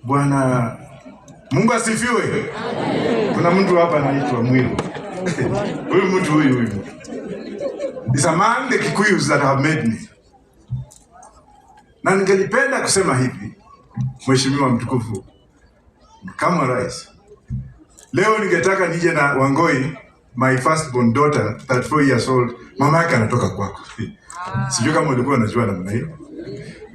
Bwana Mungu asifiwe. Kuna mtu hapa anaitwa Mwiru. Huyu mtu. Is among the Kikuyus that have made me. Na ningelipenda kusema hivi, Mheshimiwa mtukufu, kama rais. Leo ningetaka nije na Wangoi, my firstborn daughter, 34 years old, mama yake anatoka kwako. Sijui kama ulikuwa unajua namna hiyo.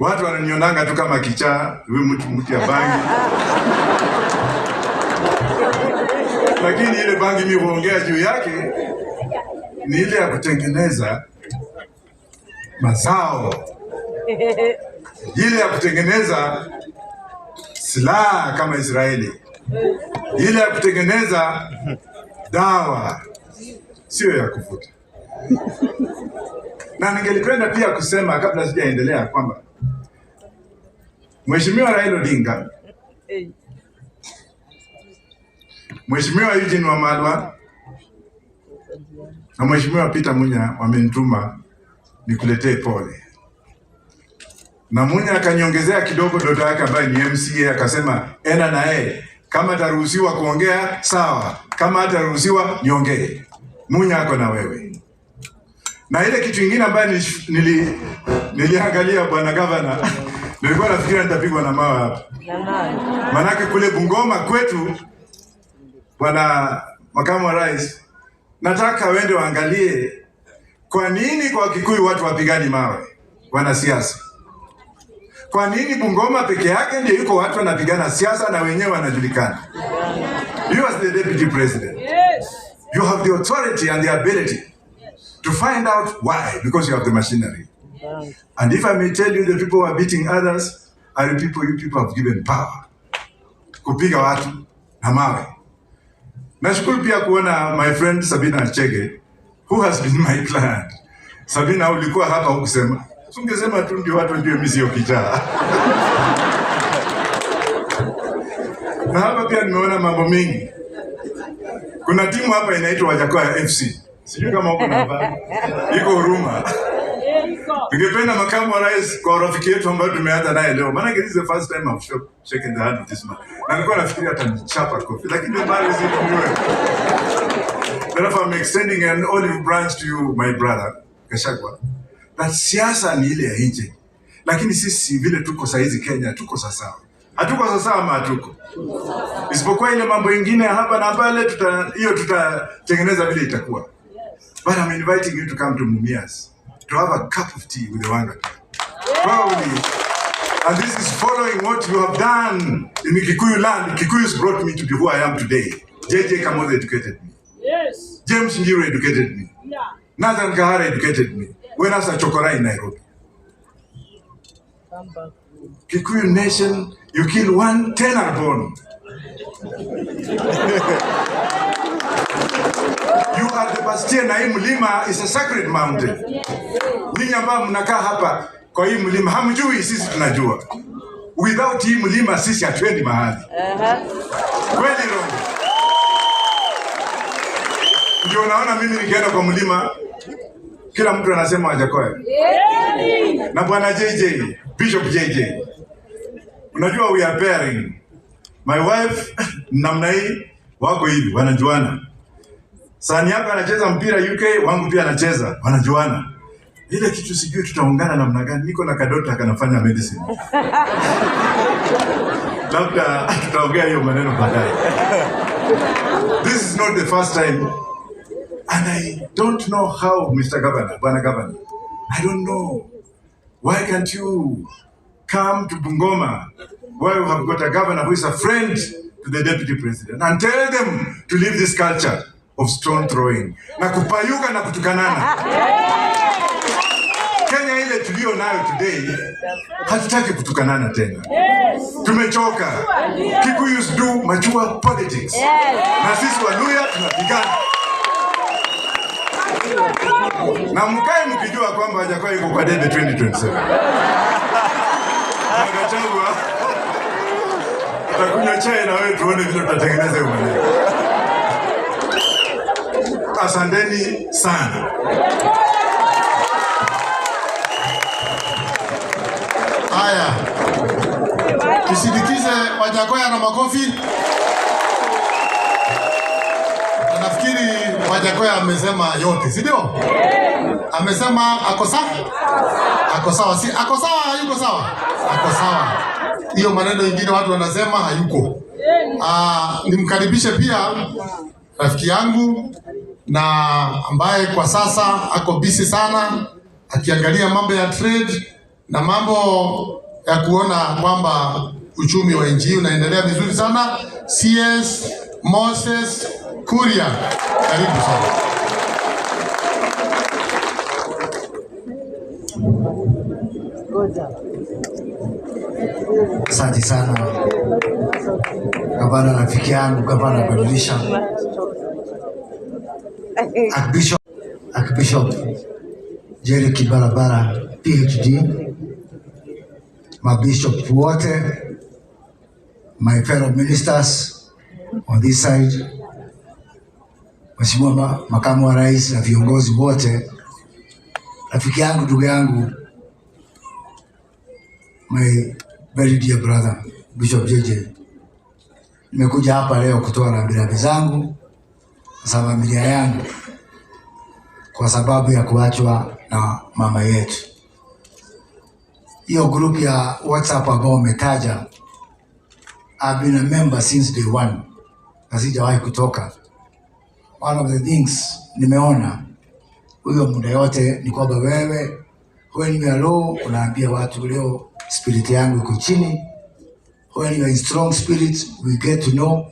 Watu wananionanga tu kama kichaa, huyu mtu ya bangi. Lakini ile bangi mimi huongea juu yake ni ile ya kutengeneza mazao. Ile ya kutengeneza silaha kama Israeli. Ile ya kutengeneza dawa, sio ya kuvuta. Na ningelipenda pia kusema kabla sijaendelea kwamba Mheshimiwa Raila Odinga, Mheshimiwa Eugene Wamalwa na Mheshimiwa Peter Munya wamenituma nikuletee pole. Na Munya akaniongezea kidogo dodo yake ambaye ni MCA, akasema enda na yeye, kama ataruhusiwa kuongea sawa, kama hataruhusiwa niongee. Munya ako na wewe. Na ile kitu kingine ambaye niliangalia bwana governor, nilikuwa nafikiria nitapigwa na mawe hapa. Manake kule Bungoma kwetu, bwana makamu wa rais, nataka wende waangalie kwa nini kwa Kikuyu watu wapigani mawe, wanasiasa. Kwa nini Bungoma peke yake ndio yuko watu wanapigana siasa na wenyewe wanajulikana? You as the deputy president, you have the authority and the ability to find out why, because you have the machinery. And if I may tell you, the people who are beating others are the people you people have given power. Kupiga watu na mawe. Nashukuru pia kuona my friend Sabina Chege, who has been my client. Sabina, ulikuwa hapa hukusema. Ungesema tu ndio watu wajue mimi sio kichaa. Na hapa pia nimeona mambo mengi. Kuna timu hapa inaitwa Wajakoya FC. Sijui kama uko na habari. Iko Huruma. Ningependa makamu wa rais kwa rafiki yetu ambaye tumeanza naye leo. Maana this is the first time I've shaken the hand with this man. Na nilikuwa nafikiria atanichapa kofi, lakini mbali ziliwe. Therefore I'm extending an olive branch to you, my brother, Gachagua. That siasa ni ile ya nje. Lakini sisi vile tuko saizi Kenya, tuko sawa. Hatuko sawa ama hatuko. Isipokuwa ile mambo mengine hapa na pale tutatengeneza vile itakuwa. But I'm inviting you to come to Mumias to have a cup of tea with the Wanga. Proudly. And this is following what you have done in the Kikuyu land. Kikuyus brought me to be who I am today. JJ Kamoze educated me. Yes. James Njiro educated me. Yeah. Nathan Kahara educated me. When I was at Chokora in Nairobi. Kikuyu nation, you kill 1, 10 are born. You are the bastion, na hii mlima is a sacred mountain. Ninyi ambao mnakaa hapa kwa hii mlima hamjui, sisi tunajua. Without hii mlima sisi hatuendi mahali. Kweli rongo. Ndio unaona mimi nikienda kwa mlima kila mtu anasema Wajakoya. Na bwana JJ, Bishop JJ. Unajua we are pairing. My wife namna hii wako hivi wanajuana. Sani yako anacheza mpira UK, wangu pia anacheza, wanajuana. Ile kitu sijui tutaungana namna gani. Niko na kadota kanafanya medicine. Labda tutaongea hiyo maneno baadaye. This is not the first time. And I don't know how, Mr. Governor, Bwana Governor. I don't know. Why can't you come to Bungoma, where you have got a governor who is a friend to the deputy president, and tell them to leave this culture of stone throwing. Na kupayuka na kutukanana. Kenya ile tulio nayo today, hatutaki kutukanana tena. Tumechoka. Kikuyus do mature politics. Na sisi Waluya tunapigana. Na mkae mkijua kwamba Wajakoya yuko kwa debe 2027. Gachagua tutakunywa chai na wewe tuone vile tutatengeneza hiyo maneno. Asanteni sana. Haya. Tusindikize Wajakoya na makofi. Nafikiri Wajakoya amesema yote, si ndio? Amesema ako sawa? Ako sawa, si ako sawa, hayuko sawa? Ako sawa. Hiyo maneno mengine watu wanasema hayuko. Nimkaribishe pia rafiki yangu na ambaye kwa sasa ako busy sana akiangalia mambo ya trade na mambo ya kuona kwamba uchumi wa nchi unaendelea vizuri sana. CS Moses Kuria, karibu sana. Asante sana gavana, rafiki yangu gavana badilisha Archbishop Jerry Kibarabara PhD, mabishop wote, my fellow ministers on this side, Mheshimiwa Makamu wa Rais na viongozi wote, rafiki yangu, ndugu yangu, my very dear brother Bishop JJ. Nimekuja hapa leo kutoa rambirambi zangu za familia yangu kwa sababu ya kuachwa na mama yetu. Hiyo group ya WhatsApp ambao umetaja, I've been a member since day one. Sijawahi kutoka. One of the things nimeona huyo muda yote ni kwamba wewe when you are low unaambia watu leo spirit yangu iko chini. When you are in strong spirit we get to know.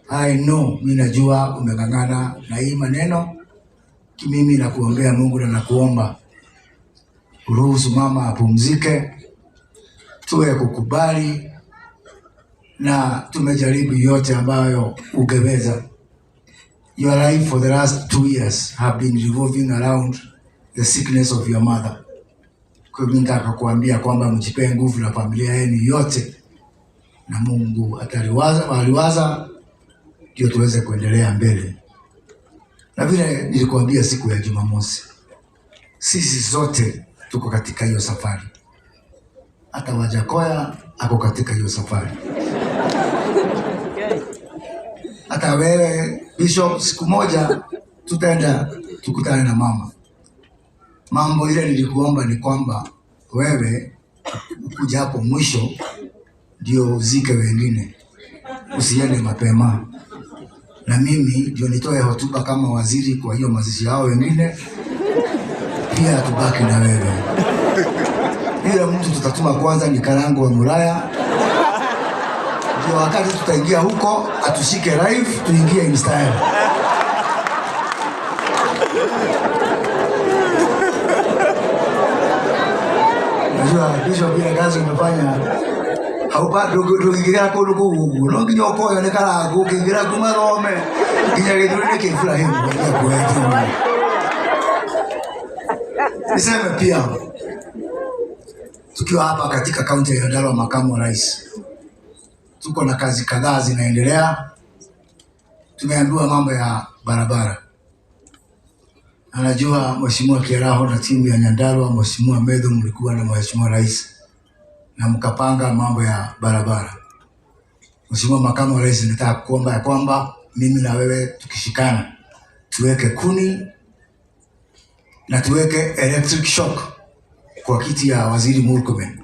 I know, mimi najua umeng'ang'ana na hii maneno. Mimi nakuombea Mungu na nakuomba uruhusu mama apumzike, tuwe kukubali, na tumejaribu yote ambayo ungeweza. Your life for the last 2 years have been revolving around the sickness of your mother. Kwa hivyo nataka kuambia kwamba mjipe nguvu na familia yenu yote, na Mungu aliwaza ndio tuweze kuendelea mbele. Na vile nilikuambia siku ya Jumamosi, sisi zote tuko katika hiyo safari. Hata Wajakoya ako katika hiyo safari. Hata wewe Bishop, siku moja tutaenda tukutane na mama. Mambo ile nilikuomba ni kwamba wewe ukuja hapo mwisho ndio uzike wengine, usiende mapema. Na mimi ndio nitoe hotuba kama waziri kwa hiyo mazishi yao wengine, pia tubaki na wewe. Ile mtu tutatuma kwanza ni Karango wa Muraya, ndio wakati tutaingia huko atushike live, tuingie in style. Najua Bishop bila kazi umefanya haupa dogigira ko dogo no kinyoko yone kala go kigira kumarome kinyage dole ke Ibrahim kwa kuweka. Niseme pia tukiwa hapa katika kaunti ya Nyandarua, makamu wa rais, tuko na kazi kadhaa zinaendelea. Tumeambiwa mambo ya barabara. Anajua Mheshimiwa Kiaraho na timu ya Nyandarua, Mheshimiwa Medho, mlikuwa na Mheshimiwa Rais na mkapanga mambo ya barabara. Mheshimiwa Makamu wa Rais, nataka kuomba ya kwamba mimi na wewe tukishikana tuweke kuni na tuweke electric shock kwa kiti ya Waziri Murkomen.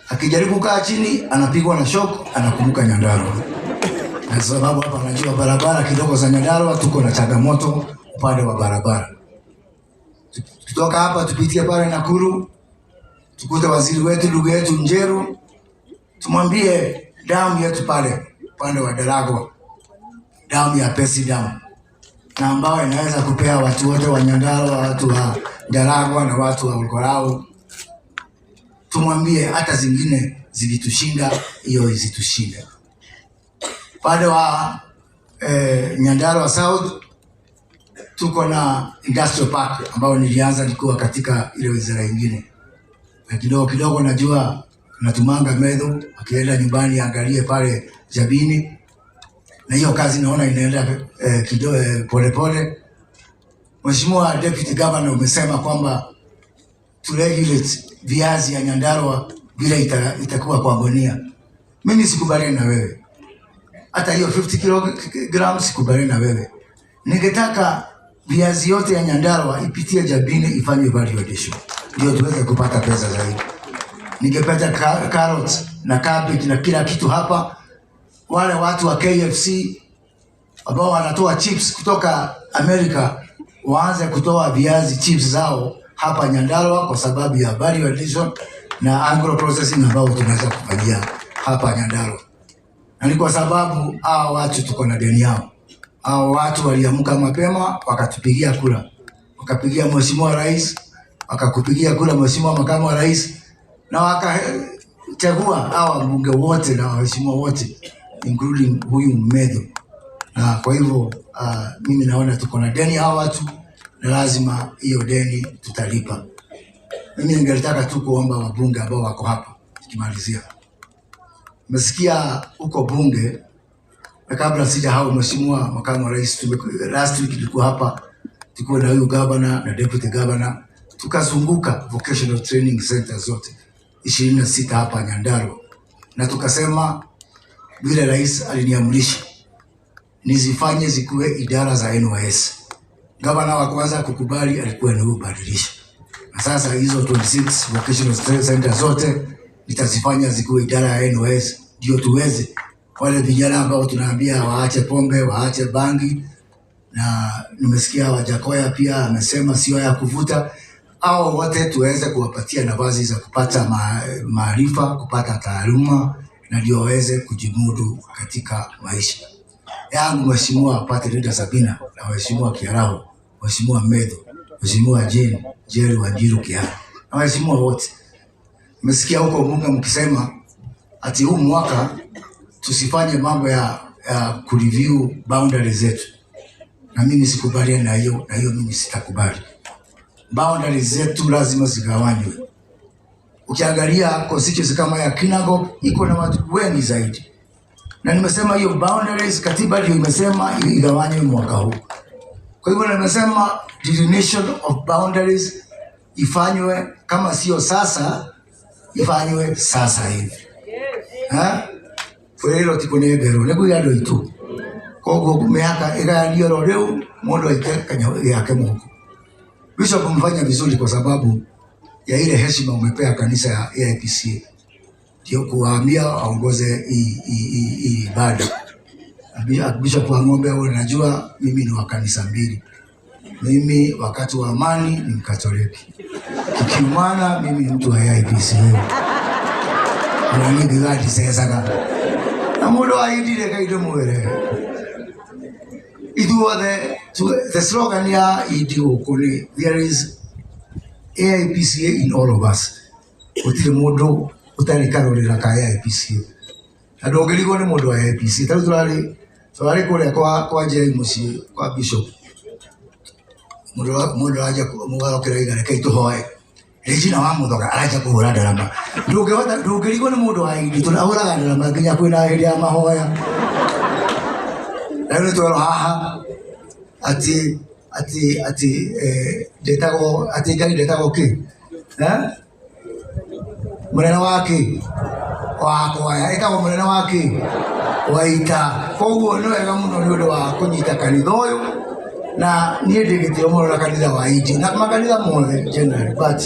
Akijaribu kukaa chini anapigwa na shock, anakumbuka Nyandarua. Na sababu hapa anajua barabara kidogo za Nyandarua tuko na changamoto upande wa barabara. Tutoka hapa tupitie pale Nakuru, tukute waziri wetu ndugu yetu Njeru, tumwambie damu yetu pale upande wa Daragwa, damu ya Pesi damu, na ambao inaweza kupea watu wote wa Nyandarua, watu wa Daragwa na watu wa Olkorau. Tumwambie hata zingine zikitushinda hiyo isitushinde. Pande wa Nyandarua South tuko na industrial park ambao nilianza nilikuwa katika ile wizara nyingine. Na kidogo najua natumanga Medho akienda nyumbani angalie pale Jabini. Na hiyo kazi naona inaenda kidogo polepole. Mheshimiwa Deputy Governor umesema kwamba to regulate viazi ya Nyandarua bila itakuwa kwa gunia. Mimi sikubaliani na wewe. Hata hiyo 50 kilograms sikubaliani na wewe. Ningetaka viazi yote ya Nyandarua ipitie Jabini ifanye value addition, ndio tuweze kupata pesa zaidi. Ningepata carrots na cabbage na kila kitu hapa. Wale watu wa KFC ambao wanatoa chips kutoka Amerika waanze kutoa viazi chips zao hapa Nyandarua kwa sababu ya value addition na agro processing ambao tunaweza kufanyia hapa Nyandarua. Na ni kwa sababu hao watu tuko na deni yao. Hao watu waliamka mapema wakatupigia kura. Wakapigia Mheshimiwa Rais, wakakupigia kura Mheshimiwa Makamu wa Rais, na wakachagua hao wabunge wote na waheshimiwa wote including huyu Mmedo. Na kwa hivyo mimi naona tuko na deni hao watu na lazima hiyo deni tutalipa. Mimi ningetaka tu kuomba wabunge ambao wako hapa tukimalizia. Mmesikia huko bunge, na kabla sija hao Mheshimiwa Makamu wa Rais, last week tulikuwa hapa, tulikuwa na huyu governor na deputy governor, tukazunguka vocational training centers zote 26 hapa Nyandarua, na tukasema vile rais aliniamrisha nizifanye zikuwe idara za NYS. Gavana wa kwanza kukubali alikuwa ni ubadilisha. Na sasa hizo 26 vocational training centers zote nitazifanya zikuwe idara ya NYS, ndio tuweze wale vijana ambao tunaambia waache pombe, waache bangi. Na nimesikia Wajakoya pia amesema sio ya kuvuta, au wote tuweze kuwapatia nafasi za kupata maarifa, kupata taaluma, na ndio waweze kujimudu katika maisha. Yangu Mheshimiwa Patrick Sabina na Mheshimiwa Kiarao, Mheshimiwa Medo, Mheshimiwa Jerry Wanjiru Kiara, na Mheshimiwa wote. Nimesikia huko bunge mkisema ati huu mwaka tusifanye mambo ya kureview boundaries zetu. Na mimi sikubaliani na hiyo, mimi sitakubali. Boundaries zetu lazima zigawanywe. Ukiangalia constituency kama ya Kinangop iko na watu wengi zaidi. Na nimesema hiyo boundaries katiba ndio imesema igawanywe mwaka huu. Kwa hivyo nimesema delineation of boundaries ifanywe, kama sio sasa ifanywe sasa hivi. Fwelo tikonegero nego yado itu. Kogo miaka igayanio leo mondo yake Mungu. Bishop mfanya vizuri kwa sababu ya ile heshima umepea kanisa ya AIPC. Ndio kuambia aongoze hii ibada. Bishop wa ng'ombe wao, najua mimi ni wa kanisa mbili. Mimi wakati wa amani ni Mkatoliki. Kikiumana mimi ni mtu wa AIPC. Nani gadi sasa na mudo aidile kaido mwere. The slogan ya idio kule, there is AIPCA in all of us. Utile mudo utalikarorera ka AIPCA. Adogeligo ni mudo wa AIPCA. Tulali kule kwa Jerry Musi, kwa Bishop. Mudo aja mwalo kiraiga na kaito hoe. Regina wa mudoka araja kuhura darama. Ndugeligo ni mudo wa idi tunahura darama kinya kwina hili ya mahoya. Leo tuwalo haha ati detago ki murena wake Wajakoya ikawa murena wake waita koguo no wega muno ni undu wa kunyita kanitha uyu, na nie ndigitio muno na kanitha wa idi na makanitha mothe generally, but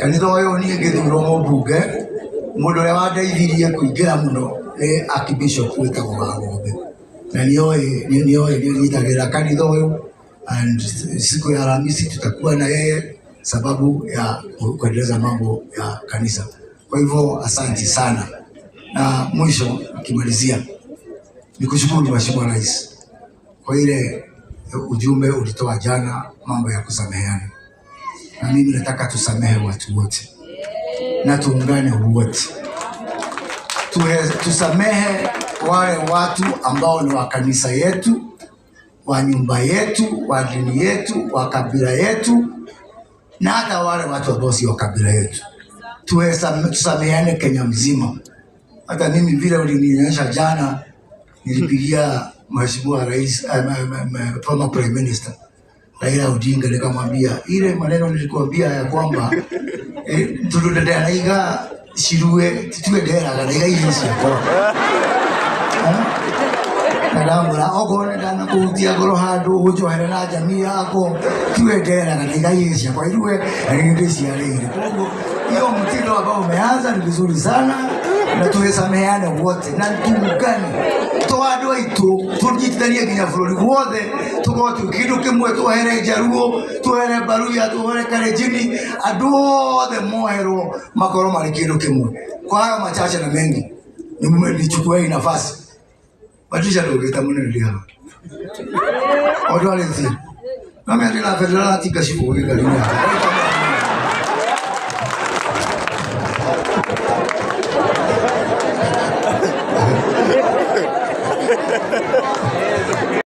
kanitha uyu nie ngithurwo mubunge mundu uria wandeithirie kuingira muno ni Archbishop witagwo wa ng'ombe, na nio nyitagira kanitha uyu, and siku ya Alhamisi tutakuwa na yeye sababu ya kuendeleza mambo ya kanisa. Kwa hivyo asante sana. Na mwisho nikimalizia, nikushukuru Mheshimiwa Rais kwa ile ujumbe ulitoa jana, mambo ya kusameheana. Na mimi nataka tusamehe watu wote na tuungane wote. Tusamehe wale watu ambao ni wa kanisa yetu, wa nyumba yetu, wa dini yetu, wa kabila yetu, na hata wale watu ambao si wa kabila yetu. Tusameheane Kenya mzima. Hata mimi vile ulinionyesha jana, nilipigia Mheshimiwa Rais, former Prime Minister Raila Odinga, nikamwambia ile maneno nilikuambia ya kwamba tuludada naiga Shirue titue dera kana igaisi ko. Nadamura ogone dana kutia goro hadu ujo herena jamii yako tue dera kana igaisi kwa irue ngindisi ya leo. Hiyo mtindo ambao umeanza ni vizuri sana na tuhesameane wote na tumugane. Toado itu tujitania kinya flori wote tugotu kidu kimwe tuhere jaruo tuhere baruya tuhere karejini adode mohero makoro mali kidu kimwe. Kwa hayo machache na mengi nichukue hii nafasi badisha ndio itamunendia odwale zi na mimi ndio federal atika shipo kwa